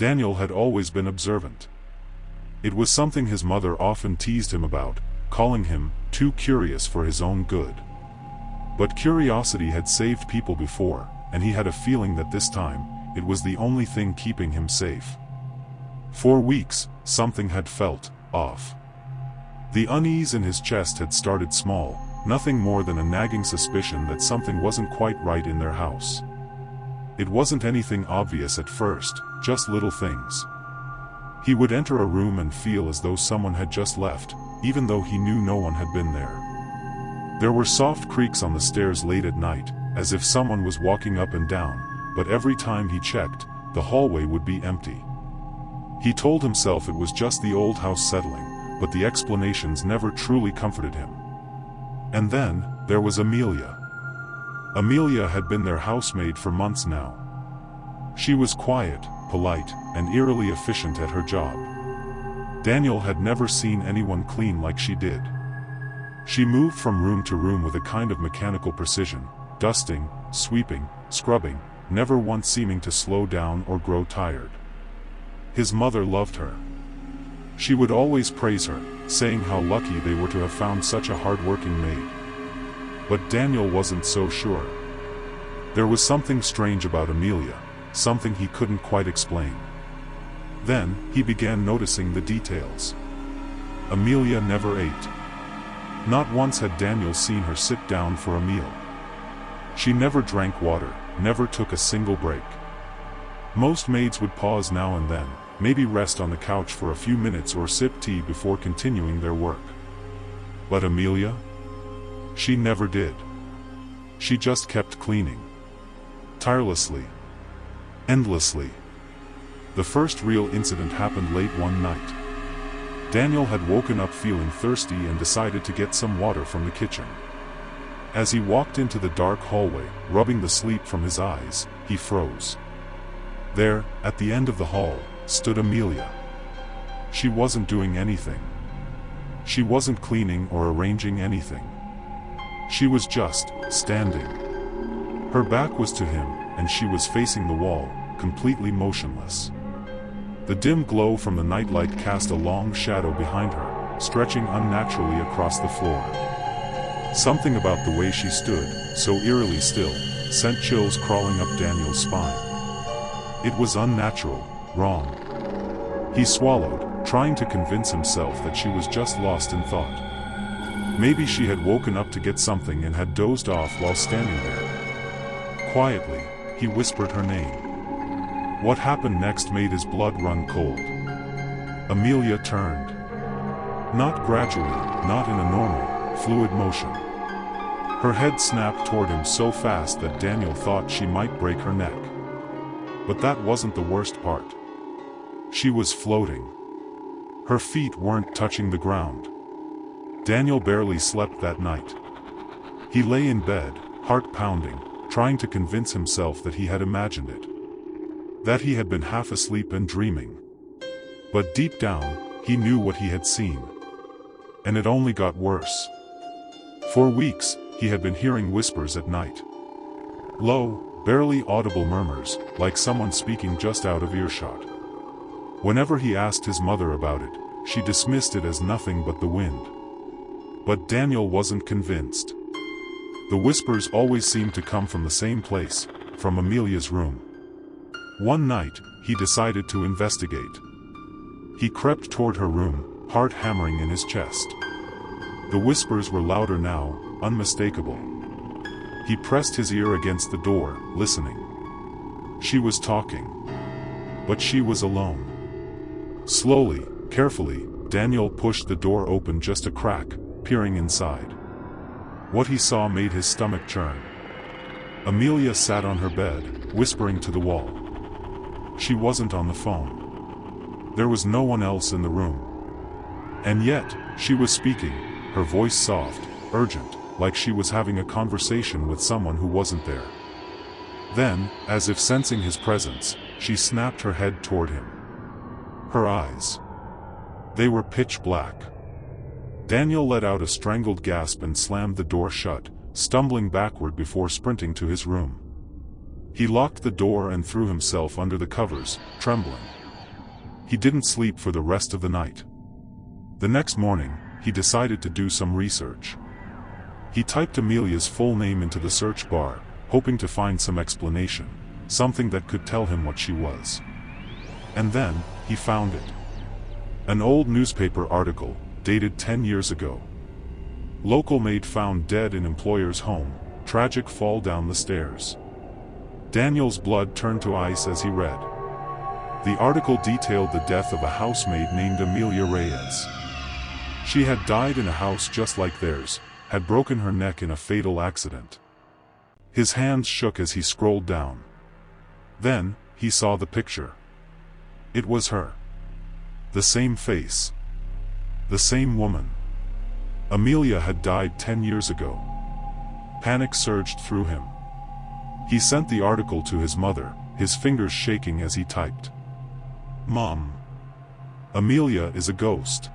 Daniel had always been observant. It was something his mother often teased him about, calling him too curious for his own good. But curiosity had saved people before, and he had a feeling that this time, it was the only thing keeping him safe. For weeks, something had felt off. The unease in his chest had started small, nothing more than a nagging suspicion that something wasn't quite right in their house. It wasn't anything obvious at first, just little things. He would enter a room and feel as though someone had just left, even though he knew no one had been there. There were soft creaks on the stairs late at night, as if someone was walking up and down, but every time he checked, the hallway would be empty. He told himself it was just the old house settling, but the explanations never truly comforted him. And then, there was Amelia. Amelia had been their housemaid for months now. She was quiet, polite, and eerily efficient at her job. Daniel had never seen anyone clean like she did. She moved from room to room with a kind of mechanical precision, dusting, sweeping, scrubbing, never once seeming to slow down or grow tired. His mother loved her. She would always praise her, saying how lucky they were to have found such a hard-working maid. But Daniel wasn't so sure. There was something strange about Amelia, something he couldn't quite explain. Then, he began noticing the details. Amelia never ate. Not once had Daniel seen her sit down for a meal. She never drank water, never took a single break. Most maids would pause now and then, maybe rest on the couch for a few minutes or sip tea before continuing their work. But Amelia? She never did. She just kept cleaning. Tirelessly. Endlessly. The first real incident happened late one night. Daniel had woken up feeling thirsty and decided to get some water from the kitchen. As he walked into the dark hallway, rubbing the sleep from his eyes, he froze. There, at the end of the hall, stood Amelia. She wasn't doing anything. She wasn't cleaning or arranging anything. She was just standing. Her back was to him, and she was facing the wall, completely motionless. The dim glow from the nightlight cast a long shadow behind her, stretching unnaturally across the floor. Something about the way she stood, so eerily still, sent chills crawling up Daniel's spine. It was unnatural, wrong. He swallowed, trying to convince himself that she was just lost in thought. Maybe she had woken up to get something and had dozed off while standing there. Quietly, he whispered her name. What happened next made his blood run cold. Amelia turned. Not gradually, not in a normal, fluid motion. Her head snapped toward him so fast that Daniel thought she might break her neck. But that wasn't the worst part. She was floating. Her feet weren't touching the ground. Daniel barely slept that night. He lay in bed, heart pounding, trying to convince himself that he had imagined it. That he had been half asleep and dreaming. But deep down, he knew what he had seen. And it only got worse. For weeks, he had been hearing whispers at night. Low, barely audible murmurs, like someone speaking just out of earshot. Whenever he asked his mother about it, she dismissed it as nothing but the wind. But Daniel wasn't convinced. The whispers always seemed to come from the same place, from Amelia's room. One night, he decided to investigate. He crept toward her room, heart hammering in his chest. The whispers were louder now, unmistakable. He pressed his ear against the door, listening. She was talking. But she was alone. Slowly, carefully, Daniel pushed the door open just a crack, peering inside. What he saw made his stomach churn. Amelia sat on her bed, whispering to the wall. She wasn't on the phone. There was no one else in the room. And yet, she was speaking, her voice soft, urgent, like she was having a conversation with someone who wasn't there. Then, as if sensing his presence, she snapped her head toward him. Her eyes. They were pitch black. Daniel let out a strangled gasp and slammed the door shut, stumbling backward before sprinting to his room. He locked the door and threw himself under the covers, trembling. he didn't sleep for the rest of the night. The next morning, he decided to do some research. He typed Amelia's full name into the search bar, hoping to find some explanation, something that could tell him what she was. And then, he found it. An old newspaper article, dated 10 years ago. Local maid found dead in employer's home, tragic fall down the stairs. Daniel's blood turned to ice as he read. The article detailed the death of a housemaid named Amelia Reyes. She had died in a house just like theirs, had broken her neck in a fatal accident. His hands shook as he scrolled down. Then, he saw the picture. It was her. The same face. The same woman. Amelia had died 10 years ago. Panic surged through him. He sent the article to his mother, his fingers shaking as he typed. "Mom. Amelia is a ghost."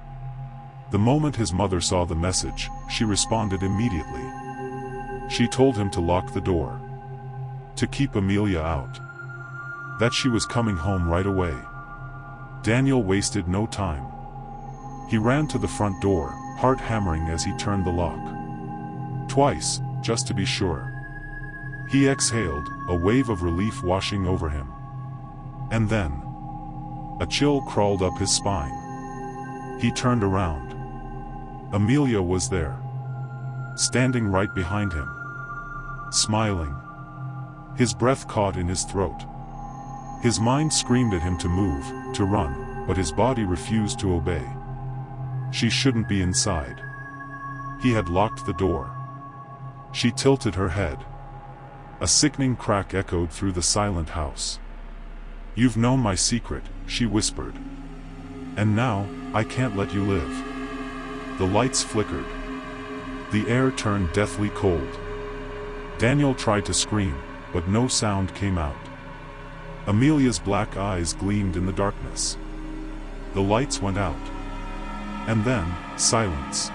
The moment his mother saw the message, she responded immediately. She told him to lock the door. To keep Amelia out. That she was coming home right away. Daniel wasted no time. He ran to the front door, heart hammering as he turned the lock. Twice, just to be sure. He exhaled, a wave of relief washing over him. And then, a chill crawled up his spine. He turned around. Amelia was there. Standing right behind him. Smiling. His breath caught in his throat. His mind screamed at him to move, to run, but his body refused to obey. She shouldn't be inside. He had locked the door. She tilted her head. A sickening crack echoed through the silent house. "You've known my secret," she whispered. "And now, I can't let you live." The lights flickered. The air turned deathly cold. Daniel tried to scream, but no sound came out. Amelia's black eyes gleamed in the darkness. The lights went out. And then, silence.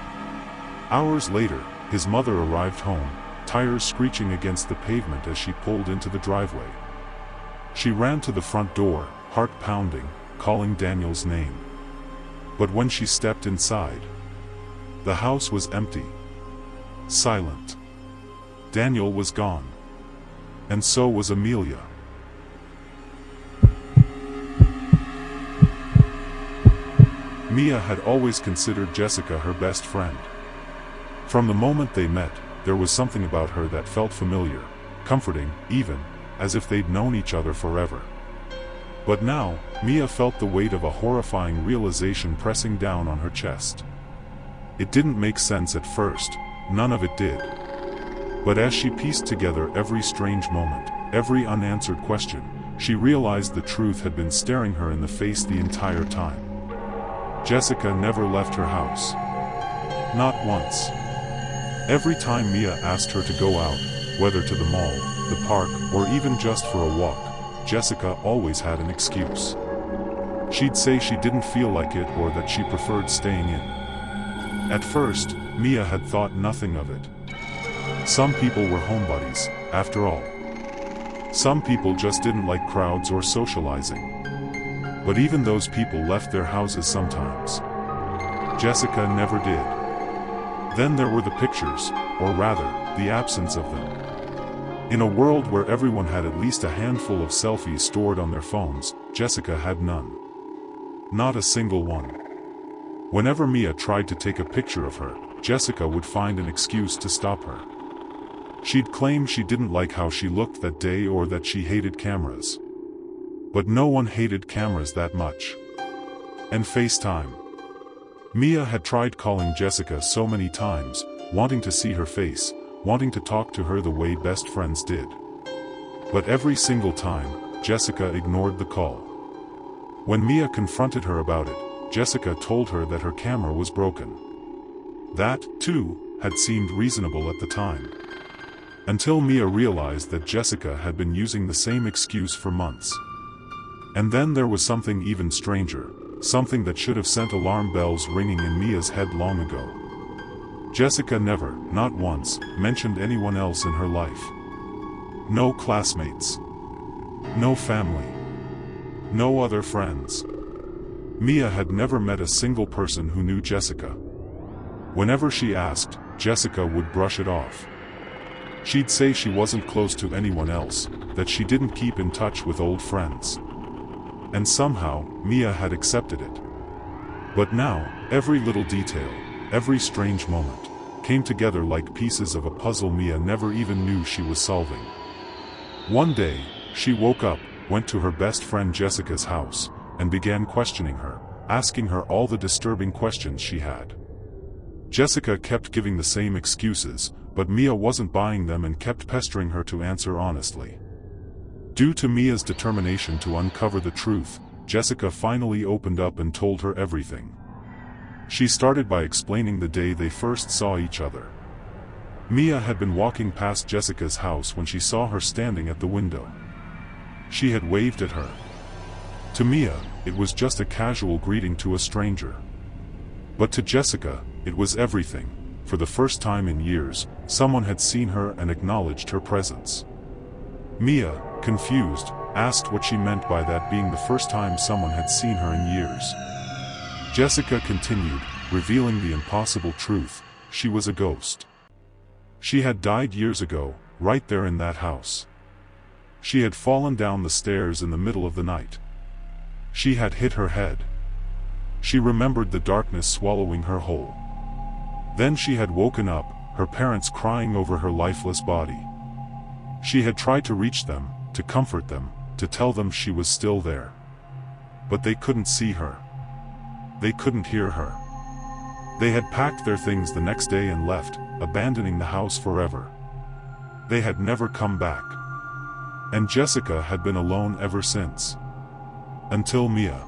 Hours later, his mother arrived home, tires screeching against the pavement as she pulled into the driveway. She ran to the front door, heart pounding, calling Daniel's name. But when she stepped inside, the house was empty. Silent. Daniel was gone. And so was Amelia. Mia had always considered Jessica her best friend. From the moment they met, there was something about her that felt familiar, comforting, even, as if they'd known each other forever. But now, Mia felt the weight of a horrifying realization pressing down on her chest. It didn't make sense at first, none of it did. But as she pieced together every strange moment, every unanswered question, she realized the truth had been staring her in the face the entire time. Jessica never left her house. Not once. Every time Mia asked her to go out, whether to the mall, the park, or even just for a walk, Jessica always had an excuse. She'd say she didn't feel like it or that she preferred staying in. At first, Mia had thought nothing of it. Some people were homebodies, after all. Some people just didn't like crowds or socializing. But even those people left their houses sometimes. Jessica never did. Then there were the pictures, or rather, the absence of them. In a world where everyone had at least a handful of selfies stored on their phones, Jessica had none. Not a single one. Whenever Mia tried to take a picture of her, Jessica would find an excuse to stop her. She'd claim she didn't like how she looked that day or that she hated cameras. But no one hated cameras that much. And FaceTime. Mia had tried calling Jessica so many times, wanting to see her face, wanting to talk to her the way best friends did. But every single time, Jessica ignored the call. When Mia confronted her about it, Jessica told her that her camera was broken. That, too, had seemed reasonable at the time. Until Mia realized that Jessica had been using the same excuse for months. And then there was something even stranger, something that should have sent alarm bells ringing in Mia's head long ago. Jessica never, not once, mentioned anyone else in her life. No classmates. No family. No other friends. Mia had never met a single person who knew Jessica. Whenever she asked, Jessica would brush it off. She'd say she wasn't close to anyone else, that she didn't keep in touch with old friends. And somehow, Mia had accepted it. But now, every little detail, every strange moment, came together like pieces of a puzzle Mia never even knew she was solving. One day, she woke up, went to her best friend Jessica's house, and began questioning her, asking her all the disturbing questions she had. Jessica kept giving the same excuses, but Mia wasn't buying them and kept pestering her to answer honestly. Due to Mia's determination to uncover the truth, Jessica finally opened up and told her everything. She started by explaining the day they first saw each other. Mia had been walking past Jessica's house when she saw her standing at the window. She had waved at her. To Mia, it was just a casual greeting to a stranger. But to Jessica, it was everything. For the first time in years, someone had seen her and acknowledged her presence. Mia, confused, asked what she meant by that being the first time someone had seen her in years. Jessica continued, revealing the impossible truth: she was a ghost. She had died years ago, right there in that house. She had fallen down the stairs in the middle of the night. She had hit her head. She remembered the darkness swallowing her whole. Then she had woken up, her parents crying over her lifeless body. She had tried to reach them, to comfort them, to tell them she was still there. But they couldn't see her. They couldn't hear her. They had packed their things the next day and left, abandoning the house forever. They had never come back. And Jessica had been alone ever since. Until Mia.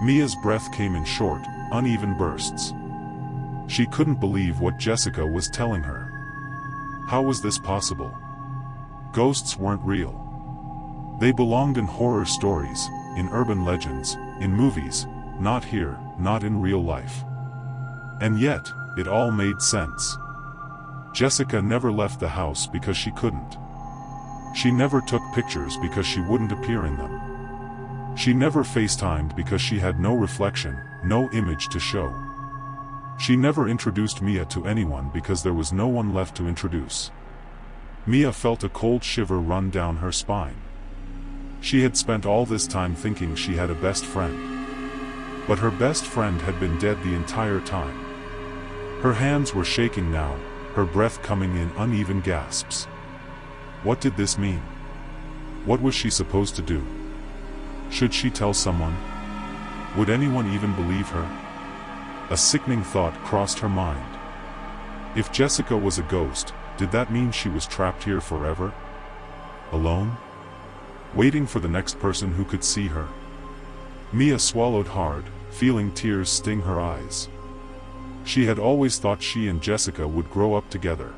Mia's breath came in short, uneven bursts. She couldn't believe what Jessica was telling her. How was this possible? Ghosts weren't real. They belonged in horror stories, in urban legends, in movies, not here, not in real life. And yet, it all made sense. Jessica never left the house because she couldn't. She never took pictures because she wouldn't appear in them. She never FaceTimed because she had no reflection, no image to show. She never introduced Mia to anyone because there was no one left to introduce. Mia felt a cold shiver run down her spine. She had spent all this time thinking she had a best friend. But her best friend had been dead the entire time. Her hands were shaking now, her breath coming in uneven gasps. What did this mean? What was she supposed to do? Should she tell someone? Would anyone even believe her? A sickening thought crossed her mind. If Jessica was a ghost, did that mean she was trapped here forever? Alone? Waiting for the next person who could see her? Mia swallowed hard, feeling tears sting her eyes. She had always thought she and Jessica would grow up together.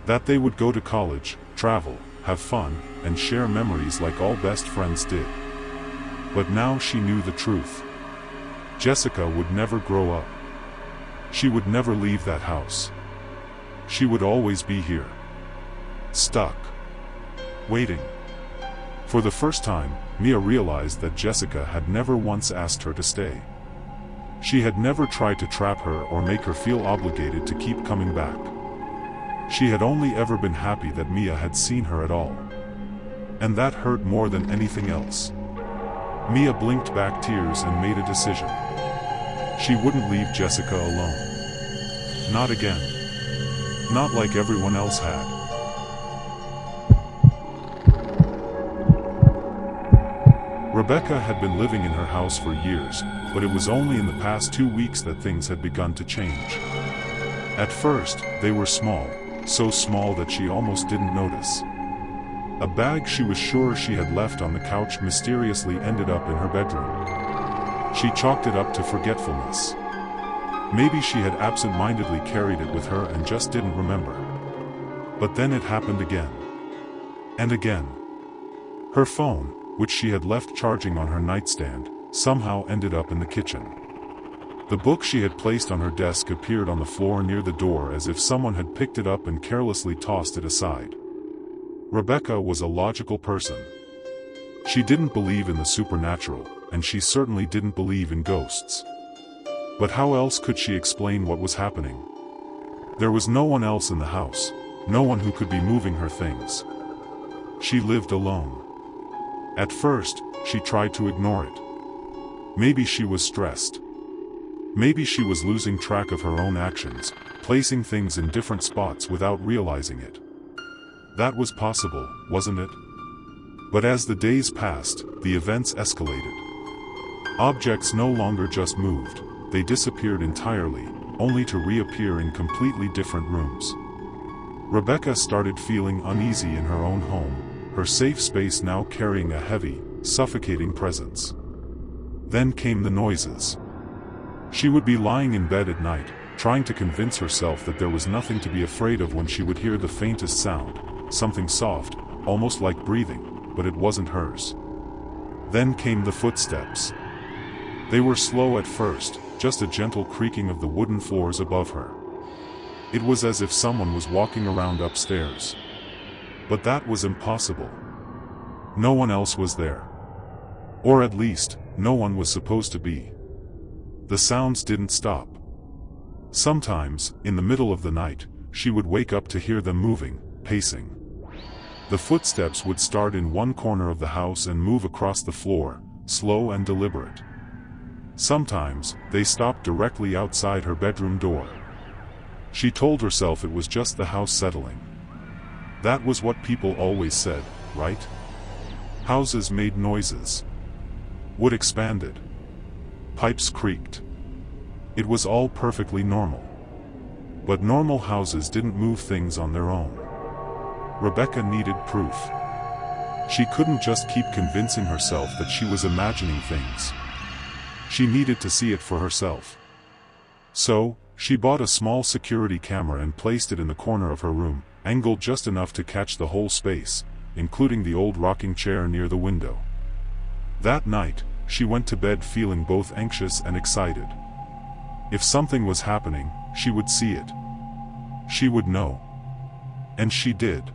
That they would go to college, travel, have fun, and share memories like all best friends did. But now she knew the truth. Jessica would never grow up. She would never leave that house. She would always be here. Stuck. Waiting. For the first time, Mia realized that Jessica had never once asked her to stay. She had never tried to trap her or make her feel obligated to keep coming back. She had only ever been happy that Mia had seen her at all. And that hurt more than anything else. Mia blinked back tears and made a decision. She wouldn't leave Jessica alone. Not again. Not like everyone else had. Rebecca had been living in her house for years, but it was only in the past 2 weeks that things had begun to change. At first, they were small, so small that she almost didn't notice. A bag she was sure she had left on the couch mysteriously ended up in her bedroom. She chalked it up to forgetfulness. Maybe she had absent-mindedly carried it with her and just didn't remember. But then it happened again. And again. Her phone, which she had left charging on her nightstand, somehow ended up in the kitchen. The book she had placed on her desk appeared on the floor near the door as if someone had picked it up and carelessly tossed it aside. Rebecca was a logical person. She didn't believe in the supernatural, and she certainly didn't believe in ghosts. But how else could she explain what was happening? There was no one else in the house, no one who could be moving her things. She lived alone. At first, she tried to ignore it. Maybe she was stressed. Maybe she was losing track of her own actions, placing things in different spots without realizing it. That was possible, wasn't it? But as the days passed, the events escalated. Objects no longer just moved, they disappeared entirely, only to reappear in completely different rooms. Rebecca started feeling uneasy in her own home, her safe space now carrying a heavy, suffocating presence. Then came the noises. She would be lying in bed at night, trying to convince herself that there was nothing to be afraid of when she would hear the faintest sound, something soft, almost like breathing, but it wasn't hers. Then came the footsteps. They were slow at first, just a gentle creaking of the wooden floors above her. It was as if someone was walking around upstairs. But that was impossible. No one else was there. Or at least, no one was supposed to be. The sounds didn't stop. Sometimes, in the middle of the night, she would wake up to hear them moving, pacing. The footsteps would start in one corner of the house and move across the floor, slow and deliberate. Sometimes, they stopped directly outside her bedroom door. She told herself it was just the house settling. That was what people always said, right? Houses made noises. Wood expanded. Pipes creaked. It was all perfectly normal. But normal houses didn't move things on their own. Rebecca needed proof. She couldn't just keep convincing herself that she was imagining things. She needed to see it for herself. So, she bought a small security camera and placed it in the corner of her room, angled just enough to catch the whole space, including the old rocking chair near the window. That night, she went to bed feeling both anxious and excited. If something was happening, she would see it. She would know. And she did.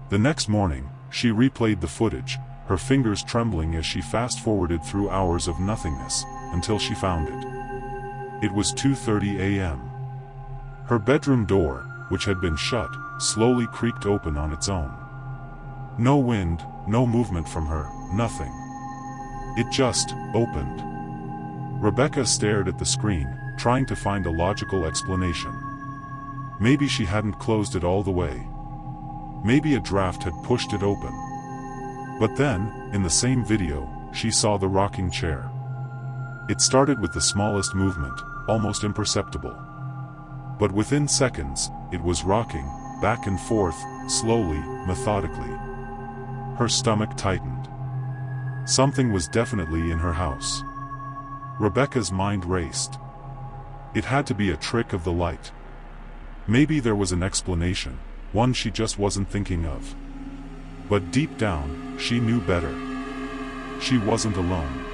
The next morning, she replayed the footage, her fingers trembling as she fast-forwarded through hours of nothingness, until she found it. It was 2:30 a.m. Her bedroom door, which had been shut, slowly creaked open on its own. No wind, no movement from her, nothing. It just opened. Rebecca stared at the screen, trying to find a logical explanation. Maybe she hadn't closed it all the way. Maybe a draft had pushed it open. But then, in the same video, she saw the rocking chair. It started with the smallest movement, almost imperceptible. But within seconds, it was rocking, back and forth, slowly, methodically. Her stomach tightened. Something was definitely in her house. Rebecca's mind raced. It had to be a trick of the light. Maybe there was an explanation, one she just wasn't thinking of. But deep down, she knew better. She wasn't alone.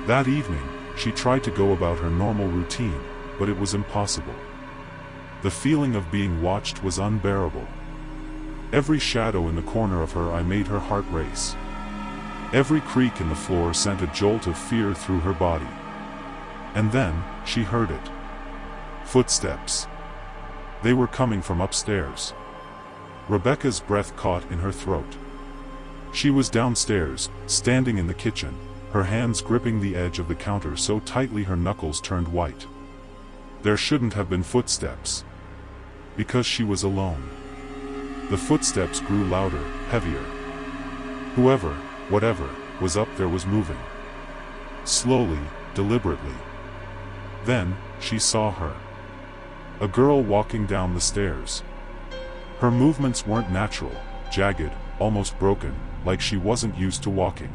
That evening, she tried to go about her normal routine, but it was impossible. The feeling of being watched was unbearable. Every shadow in the corner of her eye made her heart race. Every creak in the floor sent a jolt of fear through her body. And then, she heard it. Footsteps. They were coming from upstairs. Rebecca's breath caught in her throat. She was downstairs, standing in the kitchen, her hands gripping the edge of the counter so tightly her knuckles turned white. There shouldn't have been footsteps. Because she was alone. The footsteps grew louder, heavier. Whoever, whatever, was up there was moving. Slowly, deliberately. Then, she saw her. A girl walking down the stairs. Her movements weren't natural, jagged, almost broken, like she wasn't used to walking.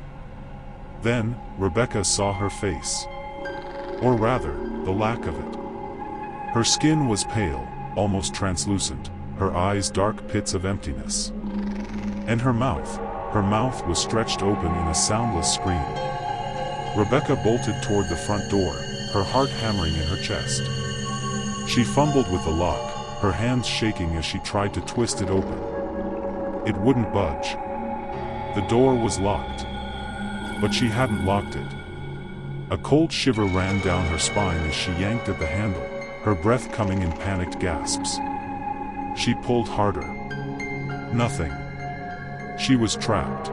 Then, Rebecca saw her face. Or rather, the lack of it. Her skin was pale, almost translucent, her eyes dark pits of emptiness. And her mouth was stretched open in a soundless scream. Rebecca bolted toward the front door, her heart hammering in her chest. She fumbled with the lock, her hands shaking as she tried to twist it open. It wouldn't budge. The door was locked. But she hadn't locked it. A cold shiver ran down her spine as she yanked at the handle, her breath coming in panicked gasps. She pulled harder. Nothing. She was trapped.